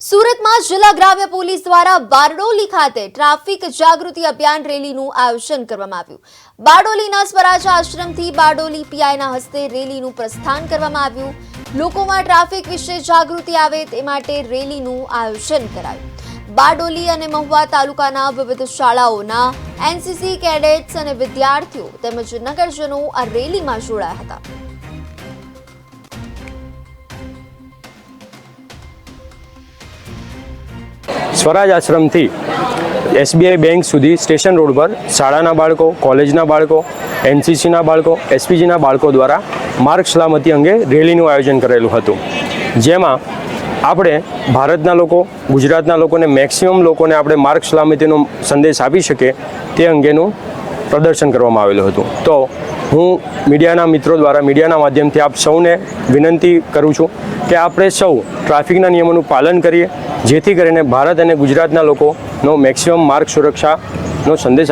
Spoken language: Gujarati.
સુરતમાં જિલ્લા ગ્રામ્ય પોલીસ દ્વારા બારડોલી ખાતે ટ્રાફિક જાગૃતિ અભિયાન રેલીનું આયોજન કરવામાં આવ્યું। બારડોલીના સ્વરાજ આશ્રમથી બારડોલી પીઆઈના હસ્તે રેલીનું પ્રસ્થાન કરવામાં આવ્યું। લોકોમાં ટ્રાફિક વિશે જાગૃતિ આવે તે માટે રેલીનું આયોજન કરાયું। બારડોલી અને મહુવા તાલુકાના વિવિધ શાળાઓના એનસીસી કેડેટ્સ અને વિદ્યાર્થીઓ તેમજ નગરજનો આ રેલીમાં જોડાયા હતા। સ્વરાજ આશ્રમથી એસબીઆઈ બેંક સુધી સ્ટેશન રોડ પર શાળાના બાળકો, કોલેજના બાળકો, એનસીસીના બાળકો, એસપીજીના બાળકો દ્વારા માર્ગ સલામતી અંગે રેલીનું આયોજન કરેલું હતું, જેમાં આપણે ભારતના લોકો, ગુજરાતના લોકોને મેક્સિમમ લોકોને આપણે માર્ગ સલામતીનો સંદેશ આપી શકીએ તે અંગેનું પ્રદર્શન કરવામાં આવેલું હતું। તો હું મીડિયાના મિત્રો દ્વારા મીડિયાના માધ્યમથી આપ સૌને વિનંતી કરું છું કે આપણે સૌ ટ્રાફિકના નિયમોનું પાલન કરીએ, જેથી કરીને ભારત અને ગુજરાતના લોકોનો મેક્સિમમ માર્ગ સુરક્ષાનો સંદેશ